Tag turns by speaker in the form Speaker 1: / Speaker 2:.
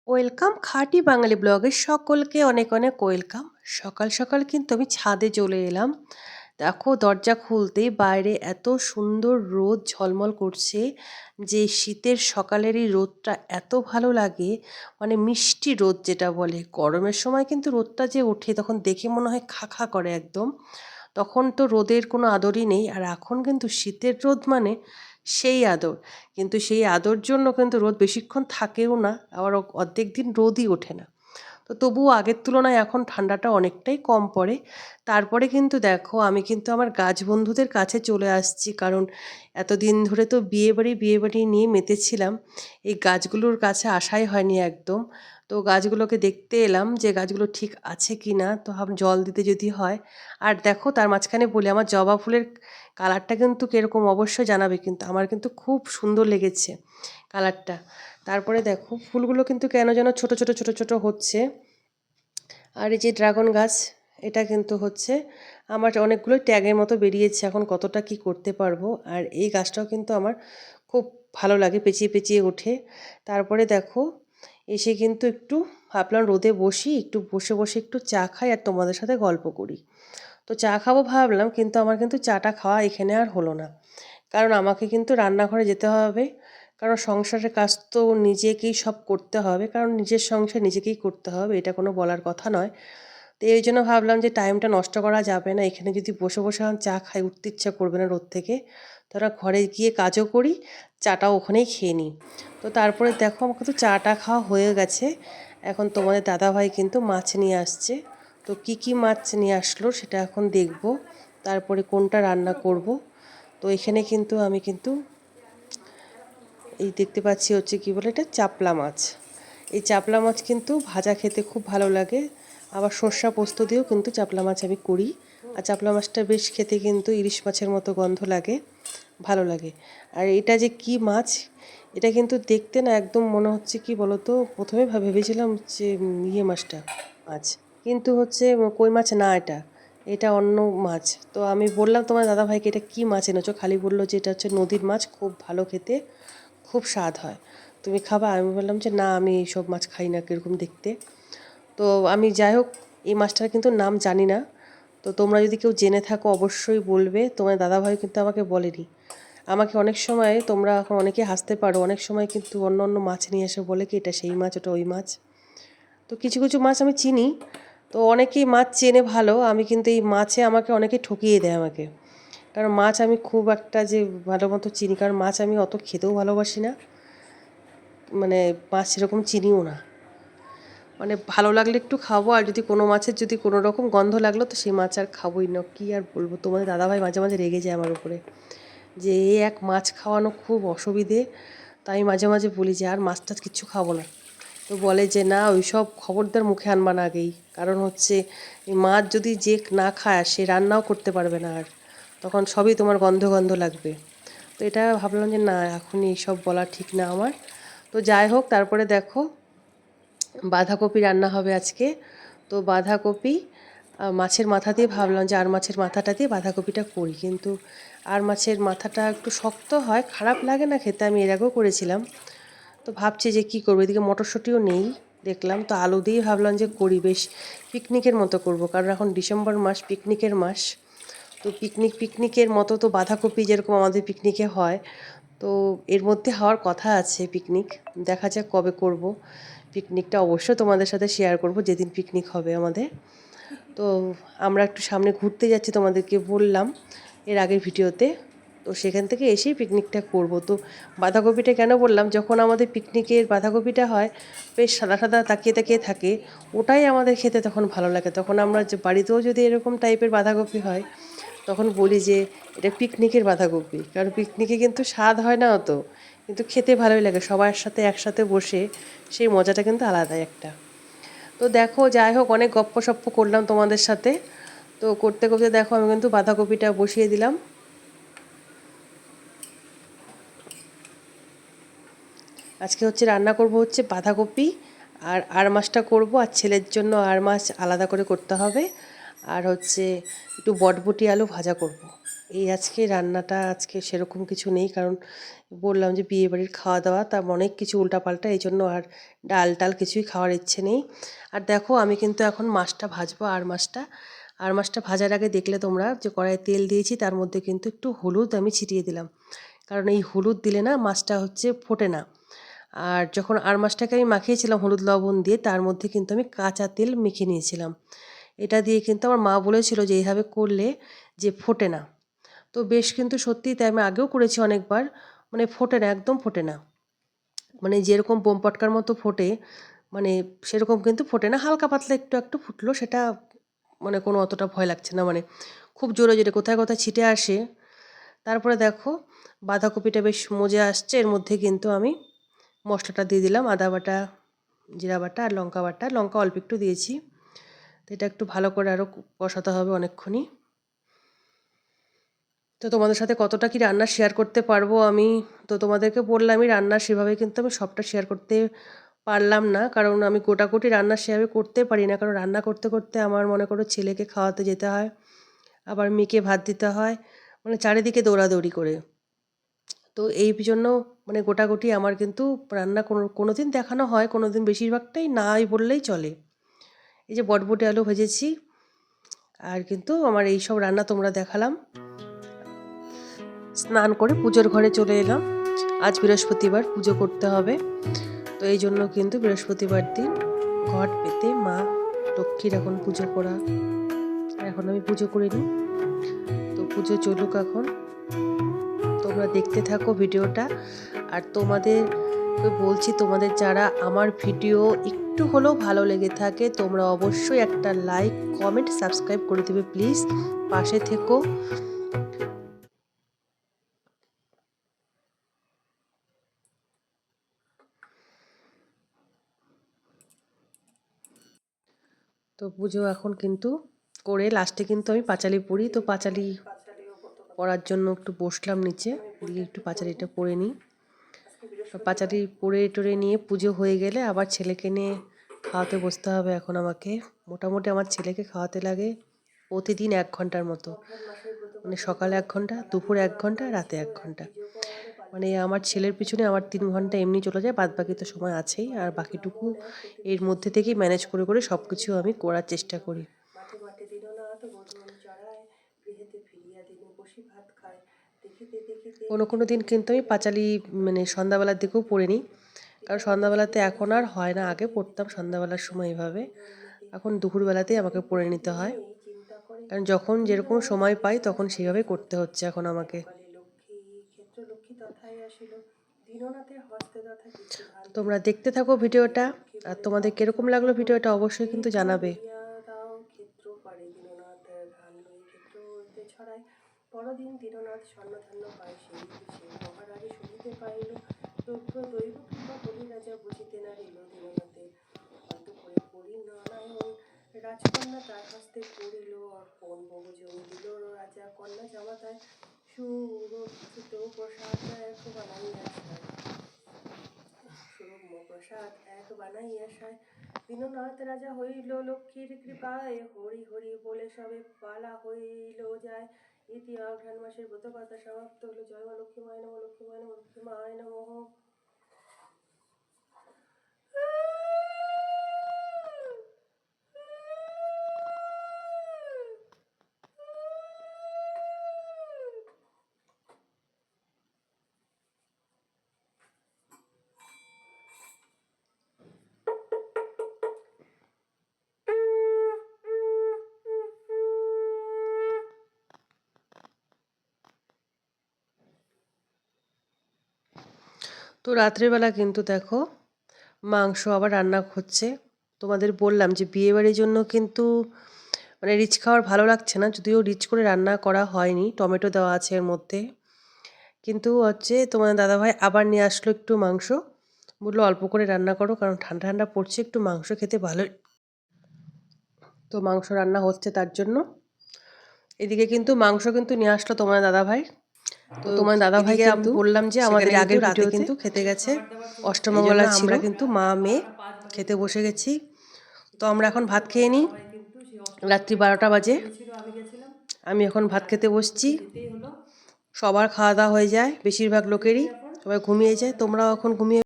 Speaker 1: Welcome খাঁটি বাঙালি ব্লগে সকলকে অনেক অনেক ওয়েলকাম। সকাল সকাল কিন্তু আমি ছাদে চলে এলাম। দেখো দরজা খুলতেই বাইরে এত সুন্দর রোদ ঝলমল করছে যে শীতের সকালের এই রোদটা এত ভালো লাগে। মানে মিষ্টি রোদ যেটা বলে, গরমের সময় কিন্তু রোদটা যে ওঠে তখন দেখে মনে হয় খা খা করে একদম। তখন তো রোদের কোনো আদরই নেই, আর এখন কিন্তু শীতের রোদ মানে সেই আদর। কিন্তু সেই আদর জন্য কিন্তু রোদ বেশিক্ষণ থাকেও না, আবার অর্ধেক দিন রোদই ওঠে না। তো তবুও আগের তুলনায় এখন ঠান্ডাটা অনেকটাই কম পড়ে। তারপরে কিন্তু দেখো আমি কিন্তু আমার গাছ বন্ধুদের কাছে চলে আসছি, কারণ এতদিন ধরে তো বিয়ে বাড়ি নিয়ে মেতেছিলাম, এই গাছগুলোর কাছে আসাই হয়নি একদম। তো গাছগুলোকে দেখতে এলাম যে গাছগুলো ঠিক আছে কি না, তো জল দিতে যদি হয়। আর দেখো তার মাঝখানে বলি, আমার জবা ফুলের কালারটা কিন্তু কীরকম অবশ্যই জানাবে, কিন্তু আমার কিন্তু খুব সুন্দর লেগেছে কালারটা। তারপরে দেখো ফুলগুলো কিন্তু কেন যেন ছোট ছোট ছোট ছোট হচ্ছে। আর এই যে ড্রাগন গাছ, এটা কিন্তু হচ্ছে আমার অনেকগুলো ট্যাগের মতো বেরিয়েছে, এখন কতটা কি করতে পারবো। আর এই গাছটাও কিন্তু আমার খুব ভালো লাগে, পেঁচিয়ে পেঁচিয়ে ওঠে। তারপরে দেখো এসে কিন্তু একটু ভাবলাম রোদে বসি, একটু বসে বসে একটু চা খাই আর তোমাদের সাথে গল্প করি। তো চা খাবো ভাবলাম, কিন্তু আমার কিন্তু চাটা খাওয়া এখানে আর হলো না, কারণ আমাকে কিন্তু রান্নাঘরে যেতে হবে। কারণ সংসারের কাজ তো নিজেকেই সব করতে হবে, কারণ নিজের সংসার নিজেকেই করতে হবে, এটা কোনো বলার কথা নয়। তো এই জন্য ভাবলাম যে টাইমটা নষ্ট করা যাবে না, এখানে যদি বসে বসে আমি চা খাই উঠতে ইচ্ছা করবে না রোদ থেকে। তারা ঘরে গিয়ে কাজও করি, চাটাও ওখানেই খেয়ে নিই। তো তারপরে দেখো আমাকে তো চাটা খাওয়া হয়ে গেছে। এখন তোমাদের দাদাভাই কিন্তু মাছ নিয়ে আসছে। তো কি কি মাছ নিয়ে আসলো সেটা এখন দেখব, তারপরে কোনটা রান্না করব। তো এখানে কিন্তু আমি কিন্তু এই দেখতে পাচ্ছি হচ্ছে কি বলে এটা, চাপলা মাছ। এই চাপলা মাছ কিন্তু ভাজা খেতে খুব ভালো লাগে, আবার সর্ষা পোস্ত দিয়েও কিন্তু চাপলা মাছ আমি করি। আর চাপলা মাছটা বেশ খেতে কিন্তু ইলিশ মাছের মতো গন্ধ লাগে, ভালো লাগে। আর এটা যে কি মাছ, এটা কিন্তু দেখতে না একদম মনে হচ্ছে কি বলতো, প্রথমে ভেবেছিলাম যে ইয়ে মাছটা মাছ, কিন্তু হচ্ছে কই মাছ না, এটা এটা অন্য মাছ। তো আমি বললাম তোমার দাদাভাইকে এটা কি মাছ এনেছো, খালি বললো যে এটা হচ্ছে নদীর মাছ, খুব ভালো খেতে, খুব স্বাদ হয়, তুমি খাবা? আমি বললাম যে না, আমি এইসব মাছ খাই না, কীরকম দেখতে। তো আমি যাই হোক, এই মাছটার কিন্তু নাম জানি না। তো তোমরা যদি কেউ জেনে থাকো অবশ্যই বলবে, তোমার দাদাভাই কিন্তু আমাকে বলেনি। আমাকে অনেক সময় তোমরা এখন অনেকে হাসতে পারো, অনেক সময় কিন্তু অন্য অন্য মাছ নিয়ে এসে বলে কি এটা সেই মাছ, ওটা ওই মাছ। তো কিছু কিছু মাছ আমি চিনি, তো অনেকেই মাছ চেনে ভালো, আমি কিন্তু এই মাছে আমাকে অনেকে ঠকিয়ে দেয় আমাকে। কারণ মাছ আমি খুব একটা যে ভালো মতো চিনি, কারণ মাছ আমি অত খেতেও ভালোবাসি না, মানে মাছ সেরকম চিনিও না। মানে ভালো লাগলে একটু খাবো, আর যদি কোনো মাছের যদি কোনো রকম গন্ধ লাগলো তো সেই মাছ আর খাবোই না। কী আর বলবো, তোমাদের দাদাভাই মাঝে মাঝে রেগে যায় আমার উপরে, যে এই এক মাছ খাওয়ানো খুব অসুবিধে। তাই আমি মাঝে মাঝে বলি যে আর মাছ টাছ কিচ্ছু খাবো না। তো বলে যে না, ওই সব খবরদার মুখে আনবা না আগেই, কারণ হচ্ছে এই মাছ যদি যে না খায় সে রান্নাও করতে পারবে না, আর তখন সবই তোমার গন্ধ গন্ধ লাগবে। তো এটা ভাবলাম যে না, এখনই এইসব বলা ঠিক না আমার। তো যাই হোক, তারপরে দেখো বাঁধাকপি রান্না হবে আজকে। তো বাঁধাকপি মাছের মাথা দিয়ে ভাবলাম যে আর মাছের মাথাটা দিয়ে বাঁধাকপিটা করি, কিন্তু আর মাছের মাথাটা একটু শক্ত হয়, খারাপ লাগে না খেতে, আমি এর আগেও করেছিলাম। তো ভাবছি যে কী করবো, এদিকে মটরশুঁটিও নেই দেখলাম, তো আলু দিয়েই ভাবলাম যে করি, বেশ পিকনিকের মতো করব, কারণ এখন ডিসেম্বর মাস, পিকনিকের মাস। তো পিকনিকের মতো তো বাঁধাকপি যেরকম আমাদের পিকনিকে হয়, তো এর মধ্যে হওয়ার কথা আছে পিকনিক। দেখা যাক কবে করব পিকনিকটা, অবশ্যই তোমাদের সাথে শেয়ার করব যেদিন পিকনিক হবে আমাদের। তো আমরা একটু সামনে ঘুরতে যাচ্ছি, তোমাদেরকে বললাম এর আগের ভিডিওতে। তো সেখান থেকে এসেই পিকনিকটা করব। তো বাঁধাকপিটা কেন বললাম, যখন আমাদের পিকনিকের বাঁধাকপিটা হয় বেশ সাদা সাদা তাকিয়ে তাকিয়ে থাকে, ওটাই আমাদের খেতে তখন ভালো লাগে। তখন আমরা যে বাড়িতেও যদি এরকম টাইপের বাঁধাকপি হয় তখন বলি যে এটা পিকনিকের বাঁধাকপি, কারণ পিকনিকে কিন্তু স্বাদ হয় না অত, কিন্তু খেতে ভালোই লাগে সবার সাথে একসাথে বসে, সেই মজাটা কিন্তু আলাদাই একটা। তো দেখো যাই হোক, অনেক গপ্পসপ্প করলাম তোমাদের সাথে। তো করতে করতে দেখো আমি কিন্তু বাঁধাকপিটা বসিয়ে দিলাম। আজকে হচ্ছে রান্না করব হচ্ছে বাঁধাকপি, আর মাছটা করব, আর ছেলের জন্য আর মাছ আলাদা করে করতে হবে, আর হচ্ছে একটু বটবটি আলু ভাজা করব। এই আজকে রান্নাটা আজকে সেরকম কিছু নেই, কারণ বললাম যে বিয়েবাড়ির খাওয়া দাওয়া, তার অনেক কিছু উল্টাপাল্টা, এই জন্য আর ডাল টাল কিছুই খাওয়ার ইচ্ছে নেই। আর দেখো আমি কিন্তু এখন মাছটা ভাজবো। আর মাছটা ভাজার আগে দেখলে তোমরা যে কড়াইয়ে তেল দিয়েছি, তার মধ্যে কিন্তু একটু হলুদ আমি ছিটিয়ে দিলাম, কারণ এই হলুদ দিলে না মাছটা হচ্ছে ফোটে না। আর যখন আর মাছটাকে আমি মাখিয়েছিলাম হলুদ লবণ দিয়ে, তার মধ্যে কিন্তু আমি কাঁচা তেল মেখে নিয়েছিলাম। এটা দিয়ে কিন্তু আমার মা বলেছিল যে এইভাবে করলে যে ফোটে না। তো বেশ কিন্তু সত্যিই তাই, আমি আগেও করেছি অনেকবার, মানে ফোটে না, একদম ফোটে না। মানে যেরকম বোম পটকার মতো ফোটে, মানে সেরকম কিন্তু ফোটে না, হালকা পাতলা একটু একটু ফুটলো, সেটা মানে কোনো অতটা ভয় লাগছে না, মানে খুব জোরে জোরে কোথায় কোথায় ছিটে আসে। তারপরে দেখো বাঁধাকপিটা বেশ মজে আসছে, এর মধ্যে কিন্তু আমি মশলাটা দিয়ে দিলাম, আদা বাটা, জিরা বাটা আর লঙ্কা বাটা, লঙ্কা অল্প একটু দিয়েছি। তো এটা একটু ভালো করে আরও কষাতে হবে অনেকক্ষণই। তো তোমাদের সাথে কতটা কি রান্না শেয়ার করতে পারবো আমি, তো তোমাদেরকে বললামই রান্না সেভাবে কিন্তু আমি সবটা শেয়ার করতে পারলাম না, কারণ আমি গোটাকুটি রান্না সেভাবে করতে পারি না, কারণ রান্না করতে করতে আমার মনে করো ছেলেকে খাওয়াতে যেতে হয়, আবার মেয়েকে ভাত দিতে হয়, মানে চারিদিকে দৌড়াদৌড়ি করে। তো এই জন্য মানে গোটাগুটি আমার কিন্তু রান্না কোনো দিন দেখানো হয়, কোনো দিন বেশিরভাগটাই নাই বললেই চলে। এই যে বটবটি আলু ভেজেছি, আর কিন্তু আমার এই সব রান্না তোমরা দেখালাম। স্নান করে পুজোর ঘরে চলে এলাম। আজ বৃহস্পতিবার, পুজো করতে হবে, তো এই জন্য কিন্তু বৃহস্পতিবার দিন ঘট পেতে মা লক্ষ্মীর এখন পুজো করা, এখন আমি পুজো করে নিই। তো পুজো চলুক এখন, তোমরা দেখতে থাকো ভিডিওটা। আর তোমাদের বলছি, তোমাদের যারা আমার ভিডিও একটু হলেও ভালো লেগে থাকে, তোমরা অবশ্যই একটা লাইক, কমেন্ট, সাবস্ক্রাইব করে দেবে প্লিজ, পাশে থেকো। তো পুজো এখন কিন্তু করে লাস্টে কিন্তু আমি পাঁচালি পড়ি, তো পাঁচালি পড়ার জন্য একটু বসলাম নিচে, দিয়ে একটু পাঁচালিটা পড়ে নিই। পাঁচালি পড়ে টড়ে নিয়ে পুজো হয়ে গেলে আবার ছেলেকে নিয়ে খাওয়াতে বসতে হবে এখন আমাকে। মোটামুটি আমার ছেলেকে খাওয়াতে লাগে প্রতিদিন 1 ঘন্টার মতো, মানে সকালে 1 ঘন্টা, দুপুরে 1 ঘন্টা, রাতে 1 ঘন্টা। মানে আমার ছেলের পিছনে আমার 3 ঘন্টা এমনি চলে যায়, বাদ বাকি তো সময় আছেই, আর বাকিটুকু এর মধ্যে থেকেই ম্যানেজ করে করে সব কিছু আমি করার চেষ্টা করি। কোনো কোনো দিন কিন্তু আমি পাঁচালি মানে সন্ধ্যাবেলার দিকেও পড়ে নিই, কারণ সন্ধ্যাবেলাতে এখন আর হয় না, আগে পড়তাম সন্ধ্যাবেলার সময় এভাবে, এখন দুপুরবেলাতেই আমাকে পড়ে নিতে হয়, কারণ যখন যেরকম সময় পাই তখন সেভাবে করতে হচ্ছে এখন আমাকে। তোমরা দেখতে থাকো ভিডিওটা, আর তোমাদের কিরকম লাগলো ভিডিওটা অবশ্যই কিন্তু জানাবে। পরদিন দীননাথ স্বর্ণধান্য পায় সেই দেশে, মহারাজে শুনিতে পাইল রুদ্র দৈব কৃপা বলিরাজা বুঝিতে নারিল দীননাথে অন্তঃপুরে পরিণয়ন, রাজকন্যা তার হস্তে করিল অর্পণ, বহু জমি দিল রাজা কন্যা জামাতায়, সুরক্ষিত প্রসাদ এক বানাইয়া সুরম্য প্রসাদ এক বানাইয়া সায়, দীননাথ রাজা হইল লক্ষ্মীর কৃপায়, হরি হরি বলে সবে পালা হইল যায়। ইতি অঘ্রাণ মাসের ব্রত কথা সমাপ্ত হলো। জয় মা লক্ষ্মী মায় নমঃ, লক্ষ্মী মায় নমঃ, লক্ষ্মী মায় নমঃ। তো রাত্রেবেলা কিন্তু দেখো মাংস আবার রান্না হচ্ছে। তোমাদের বললাম যে বিয়েবাড়ির জন্য কিন্তু মানে রিচ খাওয়ার ভালো লাগছে না, যদিও রিচ করে রান্না করা হয়নি, টমেটো দেওয়া আছে এর মধ্যে, কিন্তু হচ্ছে তোমার দাদাভাই আবার নিয়ে আসলো একটু মাংস, বললো অল্প করে রান্না করো, কারণ ঠান্ডা ঠান্ডা পড়ছে, একটু মাংস খেতে ভালোই। তো মাংস রান্না হচ্ছে তার জন্য। এদিকে কিন্তু মাংস কিন্তু নিয়ে আসলো তোমার দাদাভাই। তো তোমার দাদাভাইকে আমি বললাম যে আমাদের আগের রাতে কিন্তু খেতে গেছে, অষ্টমঙ্গলা ছিল, কিন্তু মা মেয়ে খেতে বসে গেছি। তো আমরা এখন ভাত খেয়ে নিই, রাত্রি 12টা বাজে। আমি এখন ভাত খেতে বসছি। সবার খাওয়া দাওয়া হয়ে যায়, বেশিরভাগ লোকেরই। সবাই ঘুমিয়ে যায়, তোমরাও এখন ঘুমিয়ে